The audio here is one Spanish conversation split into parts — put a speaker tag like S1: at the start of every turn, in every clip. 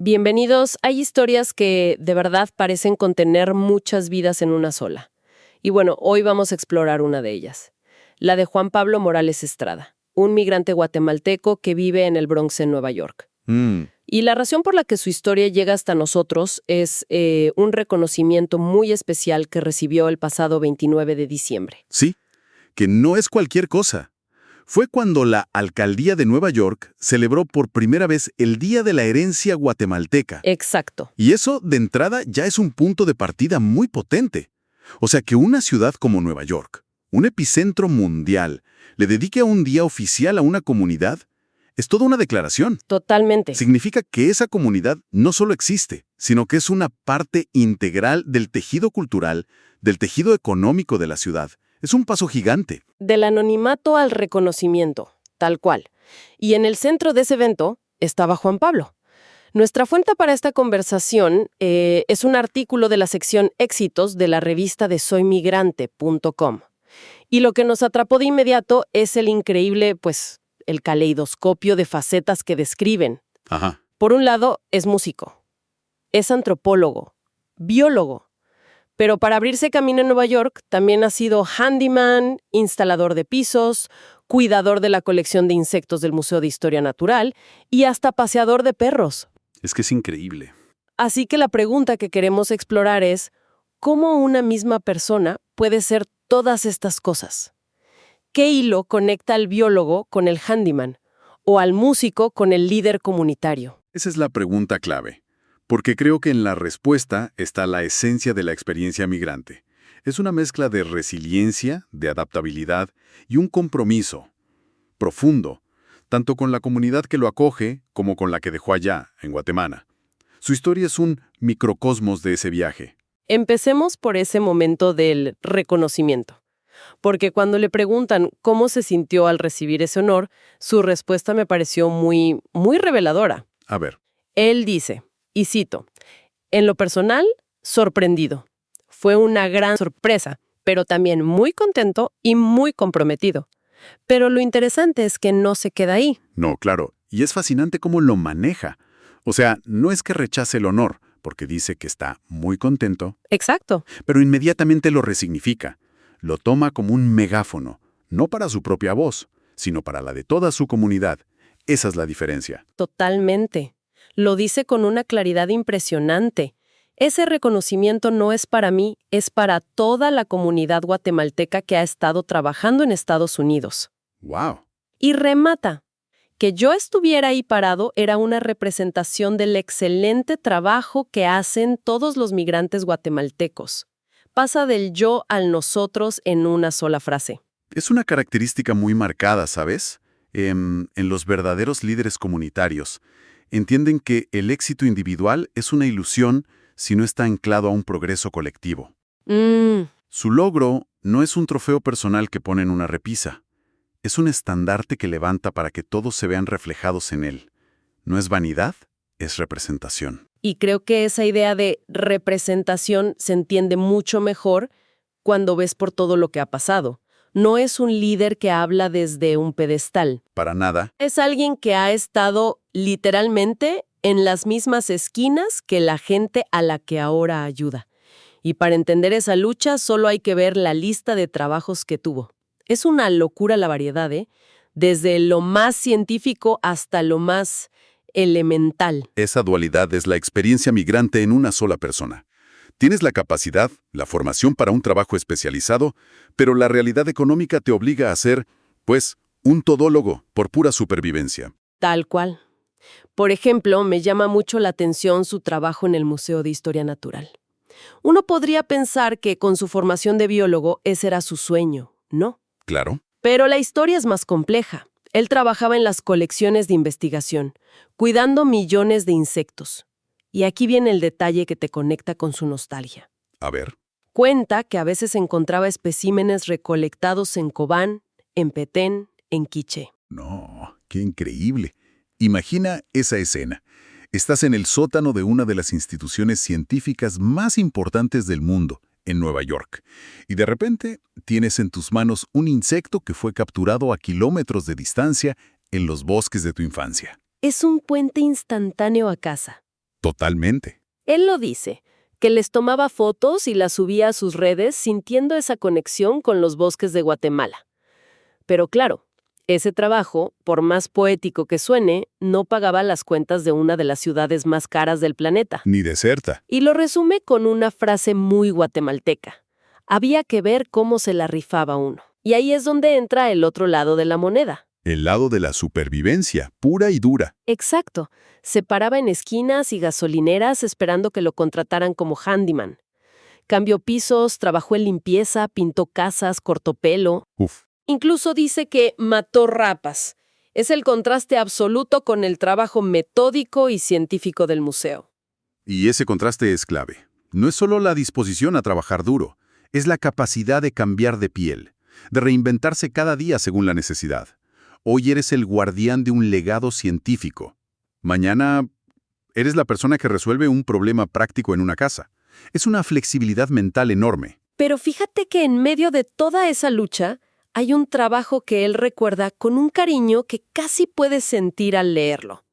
S1: Bienvenidos. Hay historias que de verdad parecen contener muchas vidas en una sola. Y bueno, hoy vamos a explorar una de ellas. La de Juan Pablo Morales Estrada, un migrante guatemalteco que vive en el Bronx, en Nueva York. Y la razón por la que su historia llega hasta nosotros es un reconocimiento muy especial que recibió el pasado 29 de diciembre.
S2: Sí, que no es cualquier cosa. Fue cuando la Alcaldía de Nueva York celebró por primera vez el Día de la Herencia Guatemalteca.
S1: Exacto.
S2: Y eso, de entrada, ya es un punto de partida muy potente. O sea, que una ciudad como Nueva York, un epicentro mundial, le dedique un día oficial a una comunidad, es toda una declaración.
S1: Totalmente.
S2: Significa que esa comunidad no solo existe, sino que es una parte integral del tejido cultural, del tejido económico de la ciudad. Es un paso gigante.
S1: Del anonimato al reconocimiento, tal cual. Y en el centro de ese evento estaba Juan Pablo. Nuestra fuente para esta conversación es un artículo de la sección Éxitos de la revista de soymigrante.com. Y lo que nos atrapó de inmediato es el increíble, el caleidoscopio de facetas que describen.
S2: Ajá.
S1: Por un lado, es músico, es antropólogo, biólogo, pero para abrirse camino en Nueva York también ha sido handyman, instalador de pisos, cuidador de la colección de insectos del Museo de Historia Natural y hasta paseador de perros.
S2: Es que es increíble.
S1: Así que la pregunta que queremos explorar es, ¿cómo una misma persona puede ser todas estas cosas? ¿Qué hilo conecta al biólogo con el handyman o al músico con el líder comunitario?
S2: Esa es la pregunta clave, porque creo que en la respuesta está la esencia de la experiencia migrante. Es una mezcla de resiliencia, de adaptabilidad y un compromiso profundo, tanto con la comunidad que lo acoge como con la que dejó allá, en Guatemala. Su historia es un microcosmos de ese viaje.
S1: Empecemos por ese momento del reconocimiento. Porque cuando le preguntan cómo se sintió al recibir ese honor, su respuesta me pareció muy reveladora.
S2: A ver.
S1: Él dice, y cito, en lo personal, sorprendido. Fue una gran sorpresa, pero también muy contento y muy comprometido. Pero lo interesante es que no se queda ahí.
S2: No, claro. Y es fascinante cómo lo maneja. O sea, no es que rechace el honor, porque dice que está muy contento.
S1: Exacto.
S2: Pero inmediatamente lo resignifica. Lo toma como un megáfono, no para su propia voz, sino para la de toda su comunidad. Esa es la diferencia.
S1: Totalmente. Lo dice con una claridad impresionante. Ese reconocimiento no es para mí, es para toda la comunidad guatemalteca que ha estado trabajando en Estados Unidos.
S2: ¡Wow!
S1: Y remata. Que yo estuviera ahí parado era una representación del excelente trabajo que hacen todos los migrantes guatemaltecos. Pasa del yo al nosotros en una sola frase.
S2: Es una característica muy marcada, ¿sabes? En los verdaderos líderes comunitarios. Entienden que el éxito individual es una ilusión si no está anclado a un progreso colectivo. Su logro no es un trofeo personal que pone en una repisa. Es un estandarte que levanta para que todos se vean reflejados en él. No es vanidad, es representación.
S1: Y creo que esa idea de representación se entiende mucho mejor cuando ves por todo lo que ha pasado. No es un líder que habla desde un pedestal.
S2: Para nada.
S1: Es alguien que ha estado literalmente en las mismas esquinas que la gente a la que ahora ayuda. Y para entender esa lucha solo hay que ver la lista de trabajos que tuvo. Es una locura la variedad, ¿eh? Desde lo más científico hasta lo más elemental.
S2: Esa dualidad es la experiencia migrante en una sola persona. Tienes la capacidad, la formación para un trabajo especializado, pero la realidad económica te obliga a ser, un todólogo por pura supervivencia.
S1: Tal cual. Por ejemplo, me llama mucho la atención su trabajo en el Museo de Historia Natural. Uno podría pensar que con su formación de biólogo ese era su sueño, ¿no?
S2: Claro.
S1: Pero la historia es más compleja. Él trabajaba en las colecciones de investigación, cuidando millones de insectos. Y aquí viene el detalle que te conecta con su nostalgia.
S2: A ver.
S1: Cuenta que a veces encontraba especímenes recolectados en Cobán, en Petén, en Quiché.
S2: No, qué increíble. Imagina esa escena. Estás en el sótano de una de las instituciones científicas más importantes del mundo, en Nueva York, y de repente tienes en tus manos un insecto que fue capturado a kilómetros de distancia en los bosques de tu infancia.
S1: Es un puente instantáneo a casa.
S2: Totalmente.
S1: Él lo dice, que les tomaba fotos y las subía a sus redes sintiendo esa conexión con los bosques de Guatemala. Pero claro, ese trabajo, por más poético que suene, no pagaba las cuentas de una de las ciudades más caras del planeta.
S2: Ni deserta.
S1: Y lo resume con una frase muy guatemalteca. Había que ver cómo se la rifaba uno. Y ahí es donde entra el otro lado de la moneda.
S2: El lado de la supervivencia, pura y dura.
S1: Exacto. Se paraba en esquinas y gasolineras esperando que lo contrataran como handyman. Cambió pisos, trabajó en limpieza, pintó casas, cortó pelo.
S2: Uf.
S1: Incluso dice que mató rapas. Es el contraste absoluto con el trabajo metódico y científico del museo.
S2: Y ese contraste es clave. No es solo la disposición a trabajar duro, es la capacidad de cambiar de piel, de reinventarse cada día según la necesidad. Hoy eres el guardián de un legado científico. Mañana eres la persona que resuelve un problema práctico en una casa. Es una flexibilidad mental enorme.
S1: Pero fíjate que en medio de toda esa lucha, hay un trabajo que él recuerda con un cariño que casi puedes sentir al leerlo.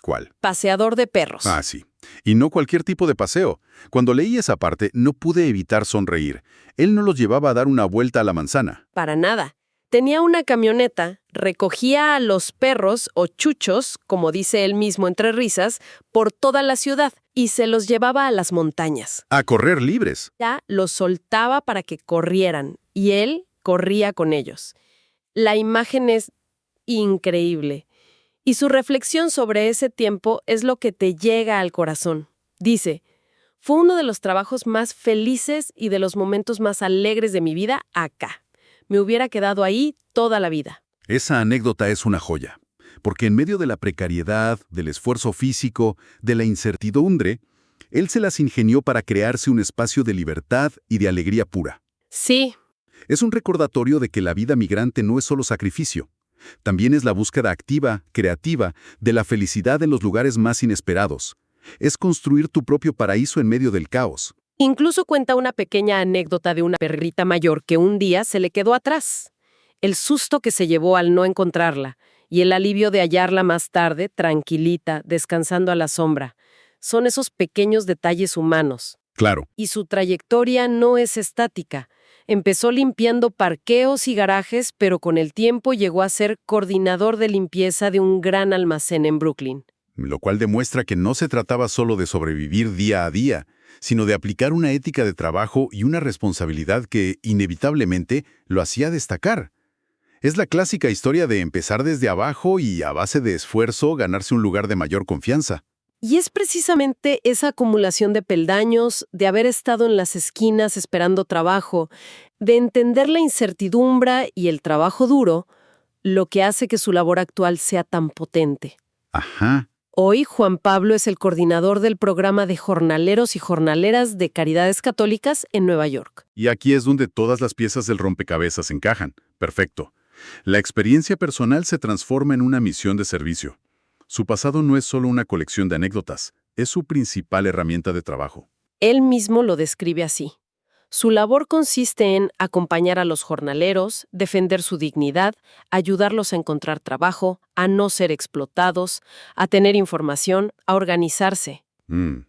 S2: ¿Cuál?
S1: Paseador de perros.
S2: Ah, sí. Y no cualquier tipo de paseo. Cuando leí esa parte, no pude evitar sonreír. Él no los llevaba a dar una vuelta a la manzana.
S1: Para nada. Tenía una camioneta, recogía a los perros o chuchos, como dice él mismo entre risas, por toda la ciudad y se los llevaba a las montañas.
S2: A correr libres.
S1: Ya los soltaba para que corrieran y él corría con ellos. La imagen es increíble. Y su reflexión sobre ese tiempo es lo que te llega al corazón. Dice, fue uno de los trabajos más felices y de los momentos más alegres de mi vida acá. Me hubiera quedado ahí toda la vida.
S2: Esa anécdota es una joya, porque en medio de la precariedad, del esfuerzo físico, de la incertidumbre, él se las ingenió para crearse un espacio de libertad y de alegría pura.
S1: Sí.
S2: Es un recordatorio de que la vida migrante no es solo sacrificio. También es la búsqueda activa, creativa, de la felicidad en los lugares más inesperados. Es construir tu propio paraíso en medio del caos.
S1: Incluso cuenta una pequeña anécdota de una perrita mayor que un día se le quedó atrás. El susto que se llevó al no encontrarla y el alivio de hallarla más tarde, tranquilita, descansando a la sombra. Son esos pequeños detalles humanos.
S2: Claro.
S1: Y su trayectoria no es estática. Empezó limpiando parqueos y garajes, pero con el tiempo llegó a ser coordinador de limpieza de un gran almacén en Brooklyn.
S2: Lo cual demuestra que no se trataba solo de sobrevivir día a día, sino de aplicar una ética de trabajo y una responsabilidad que, inevitablemente, lo hacía destacar. Es la clásica historia de empezar desde abajo y, a base de esfuerzo, ganarse un lugar de mayor confianza.
S1: Y es precisamente esa acumulación de peldaños, de haber estado en las esquinas esperando trabajo, de entender la incertidumbre y el trabajo duro, lo que hace que su labor actual sea tan potente.
S2: Ajá.
S1: Hoy, Juan Pablo es el coordinador del programa de jornaleros y jornaleras de Caridades Católicas en Nueva York.
S2: Y aquí es donde todas las piezas del rompecabezas encajan. Perfecto. La experiencia personal se transforma en una misión de servicio. Su pasado no es solo una colección de anécdotas, es su principal herramienta de trabajo.
S1: Él mismo lo describe así. Su labor consiste en acompañar a los jornaleros, defender su dignidad, ayudarlos a encontrar trabajo, a no ser explotados, a tener información, a organizarse.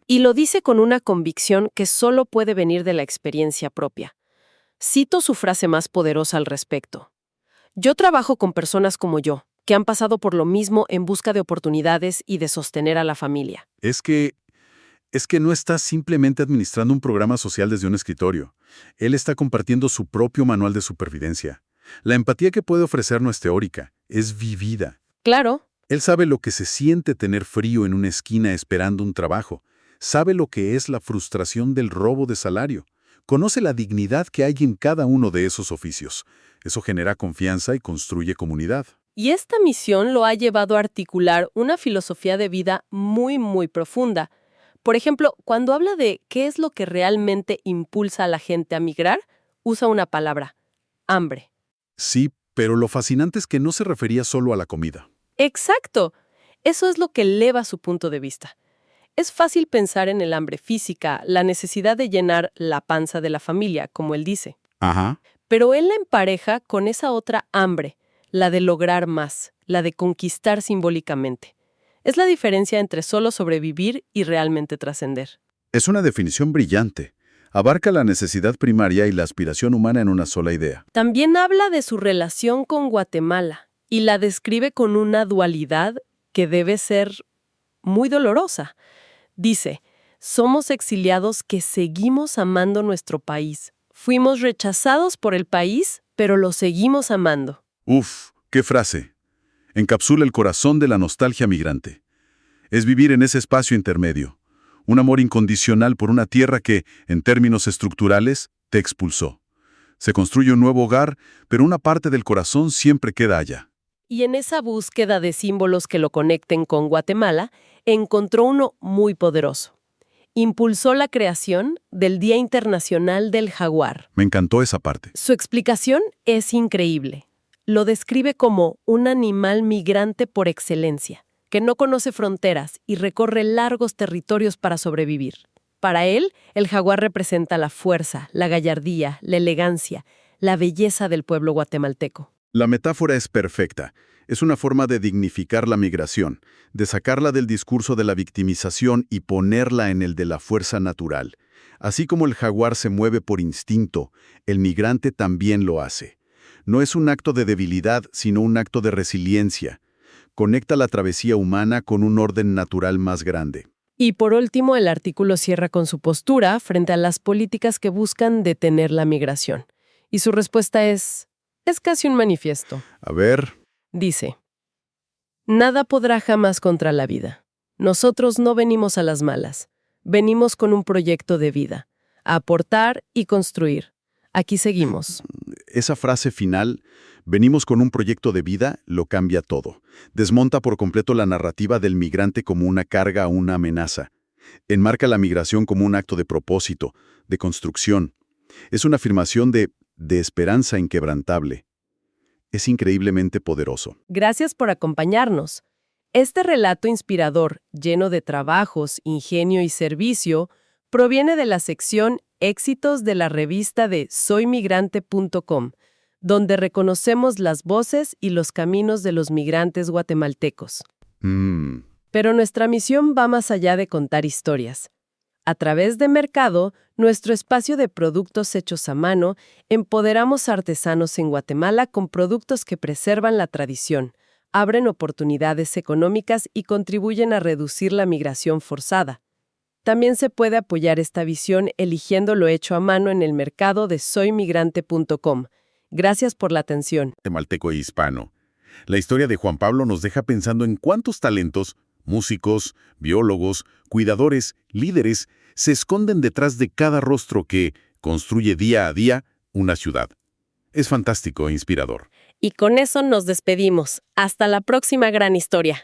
S1: Y lo dice con una convicción que solo puede venir de la experiencia propia. Cito su frase más poderosa al respecto. Yo trabajo con personas como yo, que han pasado por lo mismo en busca de oportunidades y de sostener a la familia.
S2: Es que no está simplemente administrando un programa social desde un escritorio. Él está compartiendo su propio manual de supervivencia. La empatía que puede ofrecer no es teórica, es vivida.
S1: Claro.
S2: Él sabe lo que se siente tener frío en una esquina esperando un trabajo. Sabe lo que es la frustración del robo de salario. Conoce la dignidad que hay en cada uno de esos oficios. Eso genera confianza y construye comunidad.
S1: Y esta misión lo ha llevado a articular una filosofía de vida muy, muy profunda. Por ejemplo, cuando habla de qué es lo que realmente impulsa a la gente a migrar, usa una palabra: hambre.
S2: Sí, pero lo fascinante es que no se refería solo a la comida.
S1: ¡Exacto! Eso es lo que eleva su punto de vista. Es fácil pensar en el hambre física, la necesidad de llenar la panza de la familia, como él dice.
S2: Ajá.
S1: Pero él la empareja con esa otra hambre, la de lograr más, la de conquistar simbólicamente. Es la diferencia entre solo sobrevivir y realmente trascender.
S2: Es una definición brillante. Abarca la necesidad primaria y la aspiración humana en una sola idea.
S1: También habla de su relación con Guatemala y la describe con una dualidad que debe ser muy dolorosa. Dice, somos exiliados que seguimos amando nuestro país. Fuimos rechazados por el país, pero lo seguimos amando.
S2: Uf, qué frase. Encapsula el corazón de la nostalgia migrante. Es vivir en ese espacio intermedio. Un amor incondicional por una tierra que, en términos estructurales, te expulsó. Se construye un nuevo hogar, pero una parte del corazón siempre queda allá.
S1: Y en esa búsqueda de símbolos que lo conecten con Guatemala, encontró uno muy poderoso. Impulsó la creación del Día Internacional del Jaguar.
S2: Me encantó esa parte.
S1: Su explicación es increíble. Lo describe como un animal migrante por excelencia, que no conoce fronteras y recorre largos territorios para sobrevivir. Para él, el jaguar representa la fuerza, la gallardía, la elegancia, la belleza del pueblo guatemalteco.
S2: La metáfora es perfecta. Es una forma de dignificar la migración, de sacarla del discurso de la victimización y ponerla en el de la fuerza natural. Así como el jaguar se mueve por instinto, el migrante también lo hace. No es un acto de debilidad, sino un acto de resiliencia. Conecta la travesía humana con un orden natural más grande.
S1: Y por último, el artículo cierra con su postura frente a las políticas que buscan detener la migración. Y su respuesta es casi un manifiesto.
S2: A ver.
S1: Dice, nada podrá jamás contra la vida. Nosotros no venimos a las malas. Venimos con un proyecto de vida, a aportar y construir. Aquí seguimos.
S2: Esa frase final, venimos con un proyecto de vida, lo cambia todo. Desmonta por completo la narrativa del migrante como una carga o una amenaza. Enmarca la migración como un acto de propósito, de construcción. Es una afirmación de esperanza inquebrantable. Es increíblemente poderoso.
S1: Gracias por acompañarnos. Este relato inspirador, lleno de trabajos, ingenio y servicio, proviene de la sección Éxitos de la revista de soymigrante.com, donde reconocemos las voces y los caminos de los migrantes guatemaltecos. Pero nuestra misión va más allá de contar historias. A través de Mercado, nuestro espacio de productos hechos a mano, empoderamos a artesanos en Guatemala con productos que preservan la tradición, abren oportunidades económicas y contribuyen a reducir la migración forzada. También se puede apoyar esta visión eligiendo lo hecho a mano en el mercado de soymigrante.com. Gracias por la atención.
S3: Guatemalteco e hispano. La historia de Juan Pablo nos deja pensando en cuántos talentos, músicos, biólogos, cuidadores, líderes, se esconden detrás de cada rostro que construye día a día una ciudad. Es fantástico e inspirador.
S1: Y con eso nos despedimos. Hasta la próxima gran historia.